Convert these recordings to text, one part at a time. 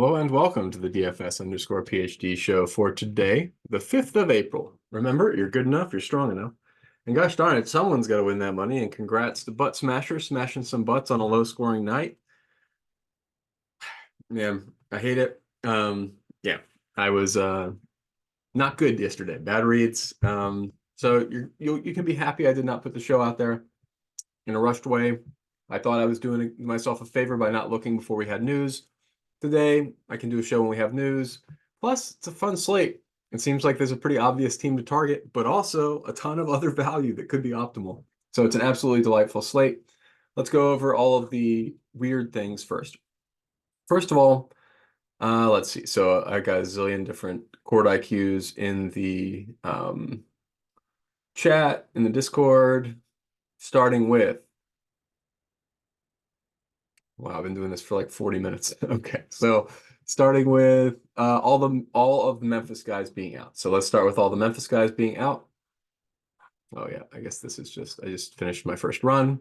Hello and welcome to the DFS_PhD show for today, the 5th of April. Remember, you're good enough, you're strong enough. And gosh darn it, someone's got to win that money. And congrats to Butt Smasher smashing some butts on a low-scoring night. Yeah, I hate it. Yeah, I was not good yesterday. Bad reads. So you can be happy I did not put the show out there in a rushed way. I thought I was doing myself a favor by not looking before we had news. Today, I can do a show when we have news. Plus, it's a fun slate. It seems like there's a pretty obvious team to target, but also a ton of other value that could be optimal. So it's an absolutely delightful slate. Let's go over all of the weird things first. First of all, let's see. So I got a zillion different chord IQs in the chat, in the Discord, starting with, wow, I've been doing this for like 40 minutes. Okay, so starting with all of the Memphis guys being out. So let's start with all the Memphis guys being out. Oh yeah, I guess this is I just finished my first run.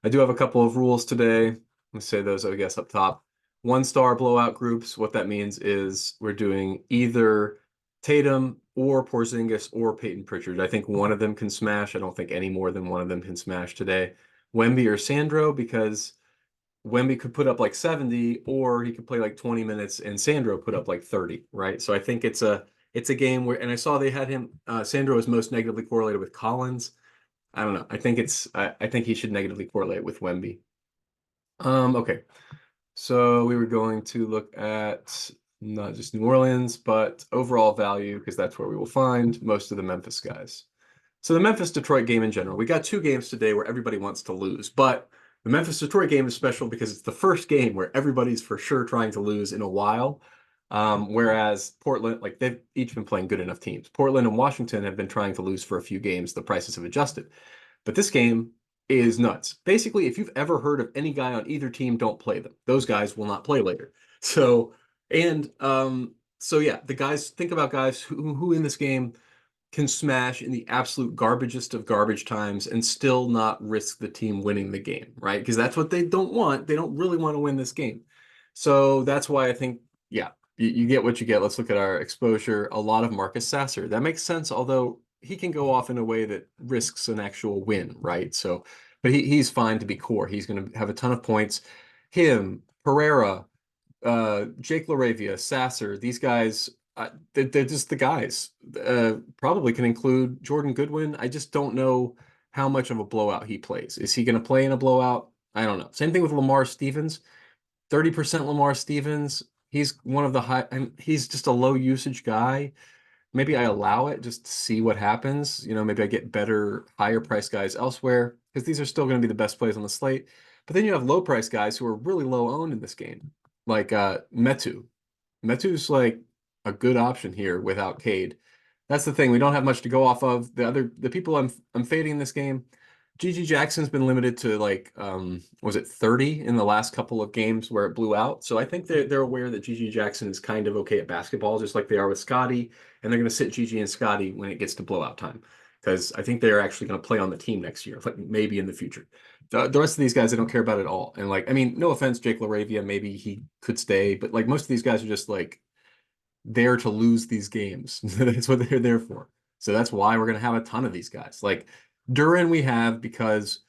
I do have a couple of rules today. Let's say those, I guess, up top. 1-star blowout groups. What that means is we're doing either Tatum or Porzingis or Peyton Pritchard. I think one of them can smash. I don't think any more than one of them can smash today. Wemby or Sandro, because Wemby could put up like 70, or he could play like 20 minutes and Sandro put up like 30, right? So I think it's a game where, and I saw they had him, Sandro is most negatively correlated with Collins. I don't know. I think he should negatively correlate with Wemby. Okay. So we were going to look at not just New Orleans, but overall value, because that's where we will find most of the Memphis guys. So the Memphis-Detroit game in general, we got two games today where everybody wants to lose, but the Memphis-Detroit game is special because it's the first game where everybody's for sure trying to lose in a while. Whereas Portland, like they've each been playing good enough teams. Portland and Washington have been trying to lose for a few games. The prices have adjusted. But this game is nuts. Basically, if you've ever heard of any guy on either team, don't play them. Those guys will not play later. So, so yeah, the guys, think about guys who in this game can smash in the absolute garbagest of garbage times and still not risk the team winning the game, right? Because that's what they don't want. They don't really want to win this game. So that's why I think, yeah, you get what you get. Let's look at our exposure. A lot of Marcus Sasser. That makes sense, although he can go off in a way that risks an actual win, right? So, but he's fine to be core. He's going to have a ton of points. Him, Pereira, Jake LaRavia, Sasser, these guys, they're just the guys. Probably can include Jordan Goodwin. I just don't know how much of a blowout he plays. Is he going to play in a blowout? I don't know. Same thing with Lamar Stevens. 30% Lamar Stevens. He's one of the high, and he's just a low usage guy. Maybe I allow it just to see what happens. You know, maybe I get better, higher price guys elsewhere because these are still going to be the best plays on the slate. But then you have low price guys who are really low owned in this game, like Metu. Metu's like a good option here without Cade. That's the thing. We don't have much to go off of. The people I'm fading in this game. GG Jackson's been limited to like was it 30 in the last couple of games where it blew out. So I think they're aware that GG Jackson is kind of okay at basketball, just like they are with Scotty, and they're going to sit GG and Scotty when it gets to blowout time. Because I think they're actually going to play on the team next year, like maybe in the future. The rest of these guys I don't care about at all. And like, I mean, no offense, Jake LaRavia, maybe he could stay, but like most of these guys are just like there to lose these games. That's what they're there for. So that's why we're going to have a ton of these guys. Like Duran we have because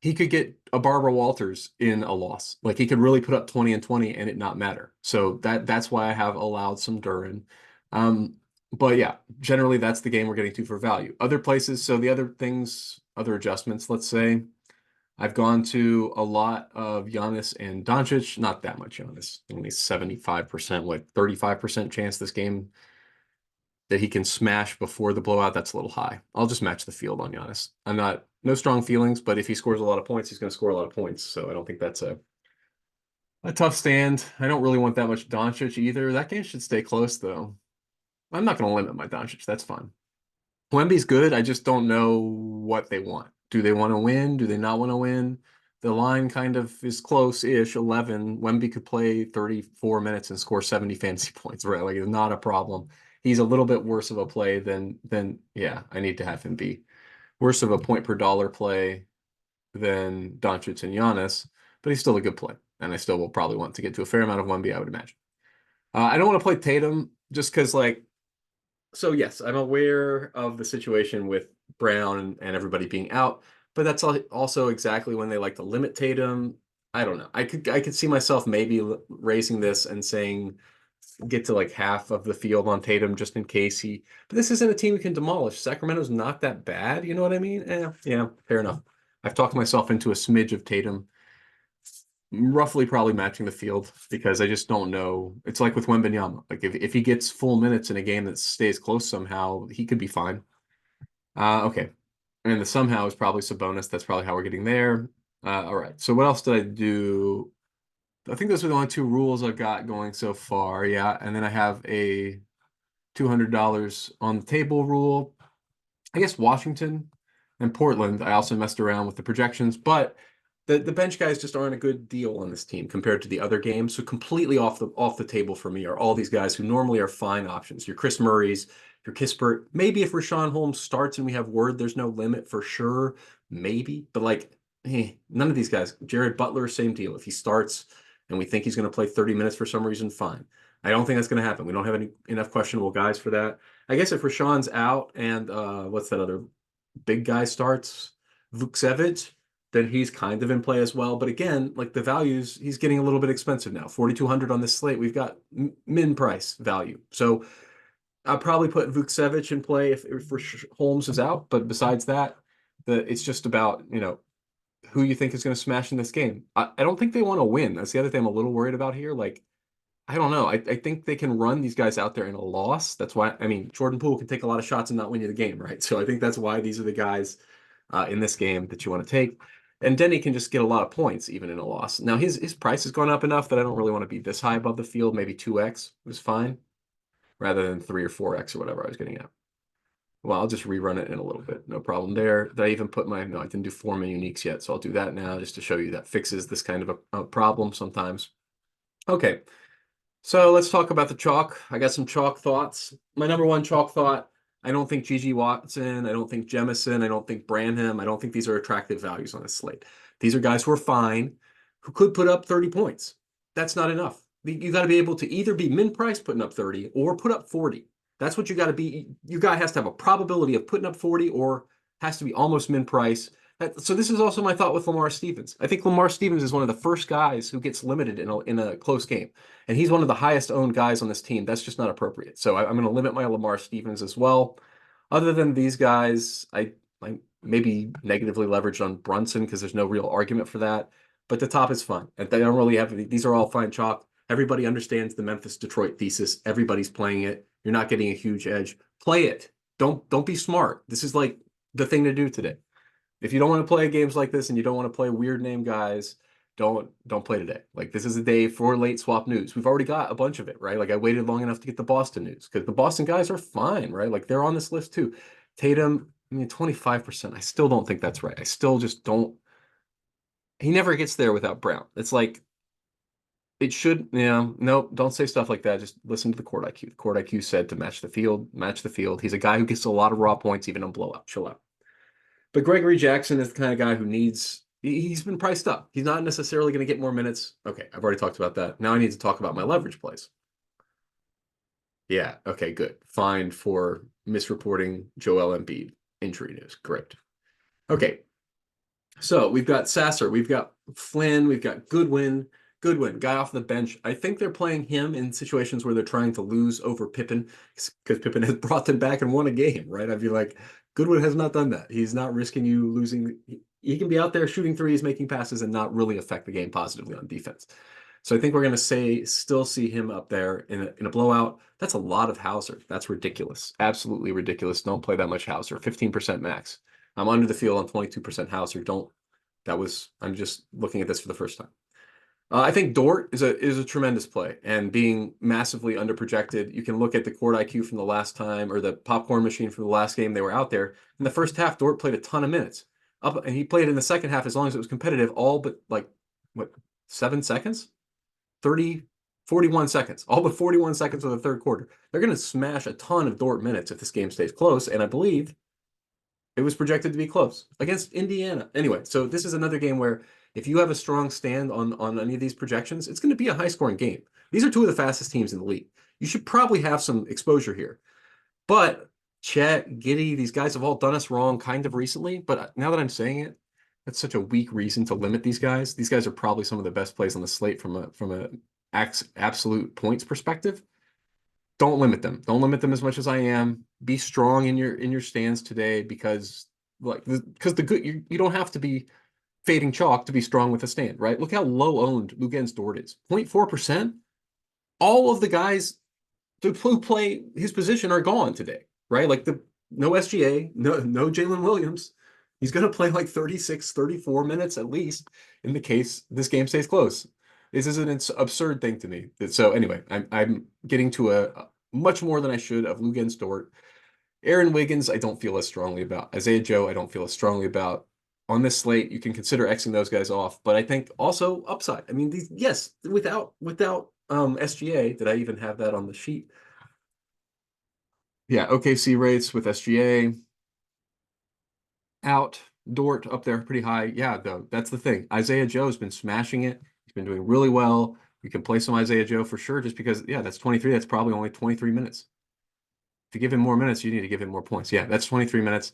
he could get a Barbara Walters in a loss. Like he could really put up 20 and 20 and it not matter. So that's why I have allowed some Duran. But yeah, generally that's the game we're getting to for value. Other places, so the other things, other adjustments, let's say, I've gone to a lot of Giannis and Doncic, not that much Giannis, only 75%, like 35% chance this game that he can smash before the blowout. That's a little high. I'll just match the field on Giannis. No strong feelings, but if he scores a lot of points, he's going to score a lot of points. So I don't think that's a tough stand. I don't really want that much Doncic either. That game should stay close though. I'm not going to limit my Doncic. That's fine. Wemby's good. I just don't know what they want. Do they want to win? Do they not want to win? The line kind of is close-ish, 11. Wemby could play 34 minutes and score 70 fantasy points, right? Like, it's not a problem. He's a little bit worse of a play than yeah, I need to have him be worse of a point per dollar play than Doncic and Giannis, but he's still a good play. And I still will probably want to get to a fair amount of Wemby, I would imagine. I don't want to play Tatum just because, like, so yes, I'm aware of the situation with Brown and everybody being out, but that's also exactly when they like to limit Tatum. I don't know. I could see myself maybe raising this and saying get to like half of the field on Tatum just in case he. But this isn't a team we can demolish. Sacramento's not that bad. You know what I mean? Yeah, fair enough. I've talked myself into a smidge of Tatum, roughly probably matching the field because I just don't know. It's like with Wembanyama. Like if he gets full minutes in a game that stays close somehow, he could be fine. Okay. And the somehow is probably Sabonis. That's probably how we're getting there. All right. So what else did I do? I think those are the only two rules I've got going so far. Yeah. And then I have a $200 on the table rule. I guess Washington and Portland. I also messed around with the projections, but the bench guys just aren't a good deal on this team compared to the other games. So completely off the table for me are all these guys who normally are fine options. Your Chris Murray's, your Kispert. Maybe if Rashawn Holmes starts and we have word there's no limit for sure, maybe. But like, none of these guys. Jared Butler, same deal. If he starts and we think he's going to play 30 minutes for some reason, fine. I don't think that's going to happen. We don't have enough questionable guys for that. I guess if Rashawn's out and what's that other big guy starts, Vukcevic, then he's kind of in play as well. But again, like the values, he's getting a little bit expensive now. 4,200 on this slate. We've got min price value. So I'll probably put Vukcevic in play if Holmes is out. But besides that, it's just about, who you think is going to smash in this game. I don't think they want to win. That's the other thing I'm a little worried about here. Like, I don't know. I think they can run these guys out there in a loss. That's why, I mean, Jordan Poole can take a lot of shots and not win you the game, right? So I think that's why these are the guys in this game that you want to take. And Deni can just get a lot of points even in a loss. Now his price has gone up enough that I don't really want to be this high above the field. Maybe 2x was fine rather than 3 or 4x or whatever I was getting at. Well, I'll just rerun it in a little bit. No problem there. Did I even put no, I didn't do Foreman uniques yet. So I'll do that now just to show you that fixes this kind of a problem sometimes. Okay. So let's talk about the chalk. I got some chalk thoughts. My number one chalk thought, I don't think Gigi Watson, I don't think Jemison, I don't think Branham, I don't think these are attractive values on this slate. These are guys who are fine, who could put up 30 points. That's not enough. You got to be able to either be min price putting up 30 or put up 40. That's what you got to be. You guy has to have a probability of putting up 40 or has to be almost min price. So this is also my thought with Lamar Stevens. I think Lamar Stevens is one of the first guys who gets limited in a close game. And he's one of the highest owned guys on this team. That's just not appropriate. So I'm going to limit my Lamar Stevens as well. Other than these guys, I maybe negatively leveraged on Brunson because there's no real argument for that. But the top is fine. And they don't really have these are all fine chalk. Everybody understands the Memphis Detroit thesis. Everybody's playing it. You're not getting a huge edge. Play it. Don't be smart. This is like the thing to do today. If you don't want to play games like this and you don't want to play weird name guys, don't play today. Like this is a day for late swap news. We've already got a bunch of it, right? Like I waited long enough to get the Boston news because the Boston guys are fine, right? Like they're on this list too. Tatum, I mean, 25%. I still don't think that's right. I still just don't. He never gets there without Brown. It's like it should, nope, don't say stuff like that. Just listen to the court IQ. The court IQ said to match the field, match the field. He's a guy who gets a lot of raw points, even on blowout. Chill out. But Gregory Jackson is the kind of guy who he's been priced up. He's not necessarily going to get more minutes. Okay, I've already talked about that. Now I need to talk about my leverage plays. Yeah, okay, good. Fine for misreporting Joel Embiid injury news. Great. Okay, so we've got Sasser, we've got Flynn, we've got Goodwin, guy off the bench. I think they're playing him in situations where they're trying to lose over Pippen because Pippen has brought them back and won a game, right? I'd be like, Goodwin has not done that. He's not risking you losing. He can be out there shooting threes, making passes, and not really affect the game positively on defense. So I think we're going to still see him up there in a blowout. That's a lot of Hauser. That's ridiculous. Absolutely ridiculous. Don't play that much Hauser. 15% max. I'm under the field on 22% Hauser. I'm just looking at this for the first time. I think Dort is a tremendous play and being massively underprojected. You can look at the court IQ from the last time or the popcorn machine from the last game they were out there. In the first half, Dort played a ton of minutes. And he played in the second half as long as it was competitive, all but like, 7 seconds? 30, 41 seconds, all but 41 seconds of the third quarter. They're going to smash a ton of Dort minutes if this game stays close. And I believe it was projected to be close against Indiana. Anyway, so this is another game where if you have a strong stand on any of these projections, it's going to be a high scoring game. These are two of the fastest teams in the league. You should probably have some exposure here. But Chet, Giddey, these guys have all done us wrong kind of recently. But now that I'm saying it, that's such a weak reason to limit these guys. These guys are probably some of the best plays on the slate from a absolute points perspective. Don't limit them. Don't limit them as much as I am. Be strong in your stands today because the good you don't have to be fading chalk to be strong with a stand, right? Look how low owned Luguentz Dort is. 0.4%. All of the guys who play his position are gone today, right? Like no SGA, no Jalen Williams. He's going to play like 36, 34 minutes at least in the case this game stays close. This is an absurd thing to me. So anyway, I'm getting to a much more than I should of Luguentz Dort. Aaron Wiggins, I don't feel as strongly about. Isaiah Joe, I don't feel as strongly about. On this slate, you can consider Xing those guys off, but I think also upside. I mean, without SGA, did I even have that on the sheet? Yeah, OKC rates with SGA out, Dort up there pretty high. Yeah, though, that's the thing. Isaiah Joe's been smashing it. He's been doing really well. You can play some Isaiah Joe for sure, just because, yeah, that's 23. That's probably only 23 minutes. If you give him more minutes, you need to give him more points. Yeah, that's 23 minutes.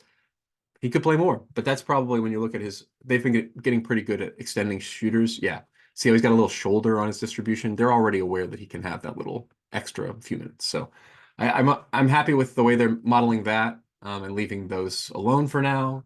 He could play more, but that's probably when you look at they've been getting pretty good at extending shooters. Yeah. See how he's got a little shoulder on his distribution? They're already aware that he can have that little extra few minutes. So I'm happy with the way they're modeling that and leaving those alone for now.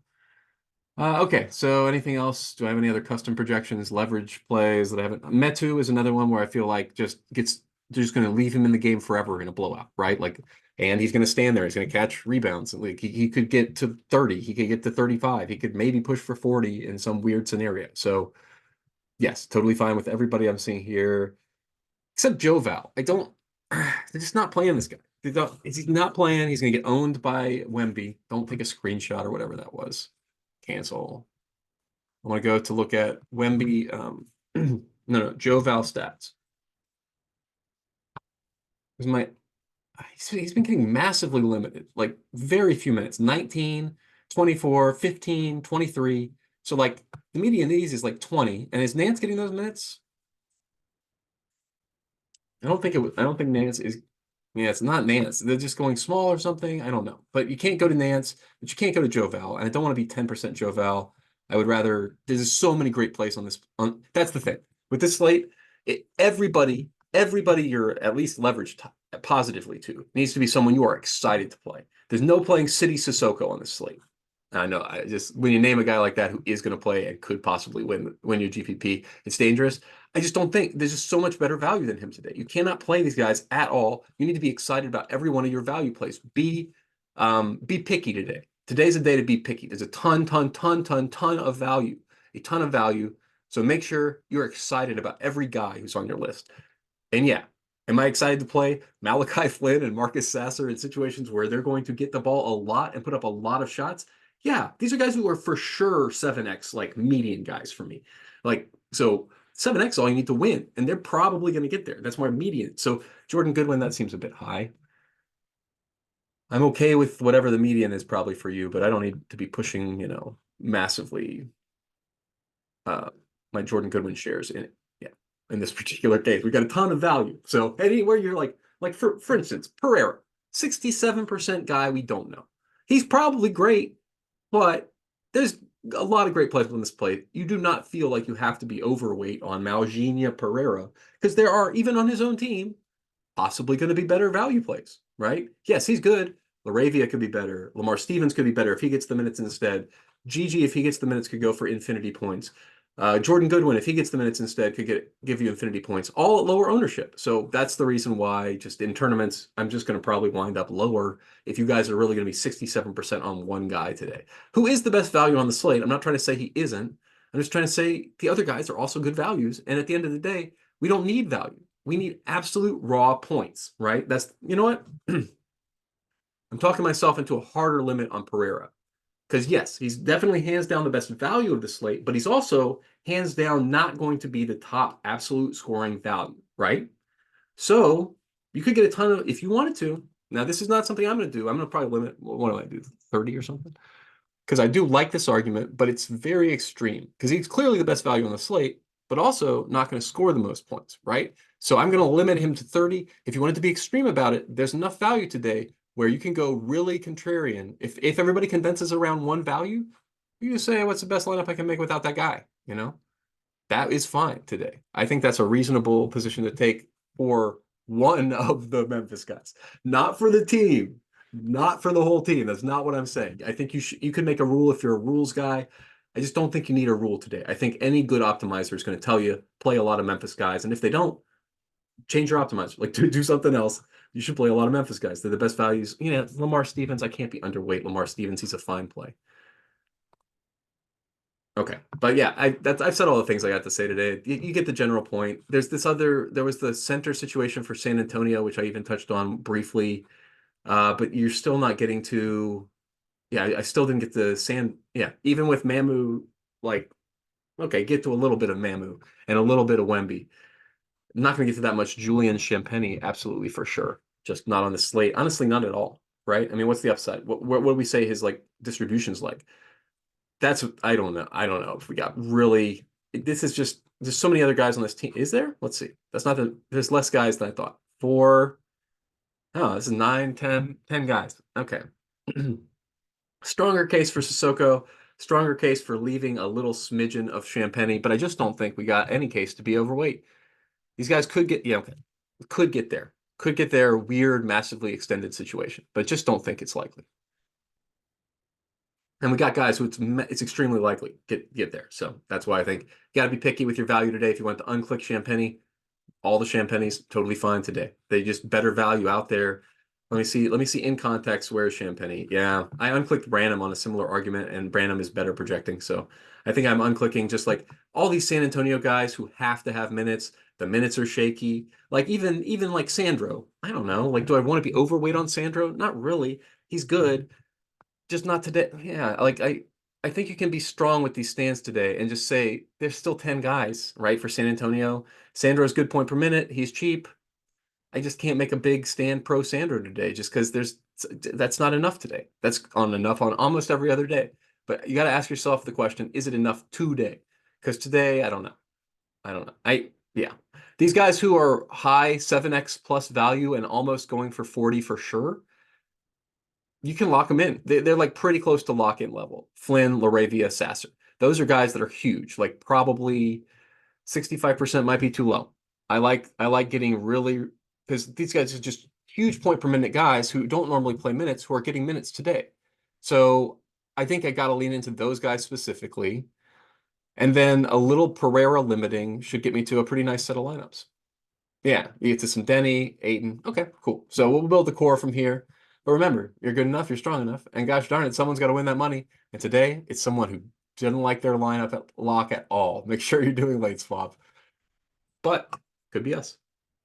Okay, so anything else? Do I have any other custom projections, leverage plays that I haven't? Metu is another one where I feel like they're just going to leave him in the game forever in a blowout, right? Like, and he's going to stand there. He's going to catch rebounds. Like he could get to 30. He could get to 35. He could maybe push for 40 in some weird scenario. So yes, totally fine with everybody I'm seeing here, except Joe Val. They're just not playing this guy. He's not playing. He's going to get owned by Wemby. Don't take a screenshot or whatever that was. Cancel. I want to go to look at Wemby. No, Joe Val stats. He's been getting massively limited, like very few minutes, 19, 24, 15, 23. So like the median these is like 20. And is Nance getting those minutes? I don't think Nance is. Yeah, it's not Nance. They're just going small or something. I don't know. But you can't go to Nance, but you can't go to Joe Val. And I don't want to be 10% Joe Val. I would rather, there's so many great plays on this. That's the thing. With this slate, everybody you're at least leveraged positively to needs to be someone you are excited to play. There's no playing City Sissoko on this slate. I know. When you name a guy like that who is going to play and could possibly win your GPP, it's dangerous. I just don't think there's just so much better value than him today. You cannot play these guys at all. You need to be excited about every one of your value plays. Be picky today. Today's a day to be picky. There's a ton of value, a ton of value. So make sure you're excited about every guy who's on your list. And yeah, am I excited to play Malachi Flynn and Marcus Sasser in situations where they're going to get the ball a lot and put up a lot of shots? Yeah, these are guys who are for sure 7x like median guys for me. Like, so 7x all you need to win, and they're probably going to get there. That's my median. So Jordan Goodwin, that seems a bit high. I'm okay with whatever the median is probably for you, but I don't need to be pushing, massively my Jordan Goodwin shares in it. Yeah, in this particular case, we got a ton of value. So anywhere you're like for instance, Pereira, 67% guy we don't know. He's probably great, but there's a lot of great plays on this plate. You do not feel like you have to be overweight on Malginia Pereira because there are, even on his own team, possibly going to be better value plays, right? Yes, he's good. LaRavia could be better. Lamar Stevens could be better if he gets the minutes instead. Gigi, if he gets the minutes, could go for infinity points. Jordan Goodwin, if he gets the minutes instead, could give you infinity points, all at lower ownership. So that's the reason why, just in tournaments, I'm just going to probably wind up lower if you guys are really going to be 67% on one guy today. Who is the best value on the slate? I'm not trying to say he isn't. I'm just trying to say the other guys are also good values. And at the end of the day, we don't need value. We need absolute raw points, right? You know what? I'm talking myself into a harder limit on Pereira. Because yes, he's definitely hands down the best value of the slate, but he's also hands down not going to be the top absolute scoring value, right? So you could get a ton of, if you wanted to. Now, this is not something I'm going to do. I'm going to probably limit, what do I do, 30 or something? because I do like this argument, but it's very extreme because he's clearly the best value on the slate, but also not going to score the most points, right? So I'm going to limit him to 30. If you wanted to be extreme about it, there's enough value today where you can go really contrarian. If everybody condenses around one value, you just say, what's the best lineup I can make without that guy? You know, that is fine today. I think that's a reasonable position to take for one of the Memphis guys, not for the team, not for the whole team. That's not what I'm saying. I think you can make a rule if you're a rules guy. I just don't think you need a rule today. I think any good optimizer is going to tell you play a lot of Memphis guys, and if they don't, change your optimizer. Like do something else. You should play a lot of Memphis guys. They're the best values. You know, Lamar Stevens. I can't be underweight Lamar Stevens. He's a fine play. Okay, but yeah, I've said all the things I got to say today. You get the general point. There was the center situation for San Antonio, which I even touched on briefly. But you're still not getting to, yeah, I still didn't get to yeah, even with Mamu, like, okay, get to a little bit of Mamu and a little bit of Wemby. I'm not going to get to that much Julian Champagny, absolutely for sure. Just not on the slate. Honestly, not at all, right? I mean, what's the upside? What do we say his like distribution's like? That's I don't know. I don't know if we got really. This is just there's so many other guys on this team. Is there? Let's see. That's not the. There's less guys than I thought. Four. Oh, this is 9, 10, 10 guys. Okay. Stronger case for Sissoko. Stronger case for leaving a little smidgen of Champagny, but I just don't think we got any case to be overweight. These guys could get, yeah, okay, could get there. Could get there. Weird, massively extended situation, but just don't think it's likely. And we got guys who it's extremely likely get there. So that's why I think you got to be picky with your value today. If you want to unclick Champagny, all the Champagny's totally fine today. They just better value out there. Let me see. Let me see in context. Where is Champagny? Yeah, I unclicked Branham on a similar argument, and Branham is better projecting. So I think I'm unclicking just like all these San Antonio guys who have to have minutes. The minutes are shaky. Like even like Sandro. I don't know. Like, do I want to be overweight on Sandro? Not really. He's good, just not today. Yeah, like I think you can be strong with these stands today and just say there's still 10 guys, right, for San Antonio. Sandro's good point per minute. He's cheap. I just can't make a big stand pro Sandro today just because that's not enough today. That's on enough on almost every other day. But you got to ask yourself the question, is it enough today? Because today, I don't know. I don't know. Yeah. These guys who are high 7x plus value and almost going for 40 for sure, you can lock them in. They're like pretty close to lock-in level. Flynn, LaRavia, Sasser. Those are guys that are huge, like probably 65% might be too low. I like getting really because these guys are just huge point per minute guys who don't normally play minutes who are getting minutes today. So I think I got to lean into those guys specifically. And then a little Pereira limiting should get me to a pretty nice set of lineups. Yeah, you get to some Deni, Aiton. Okay, cool. So we'll build the core from here. But remember, you're good enough, you're strong enough, and gosh darn it, someone's got to win that money. And today, it's someone who didn't like their lineup at lock at all. Make sure you're doing late swap, but could be us.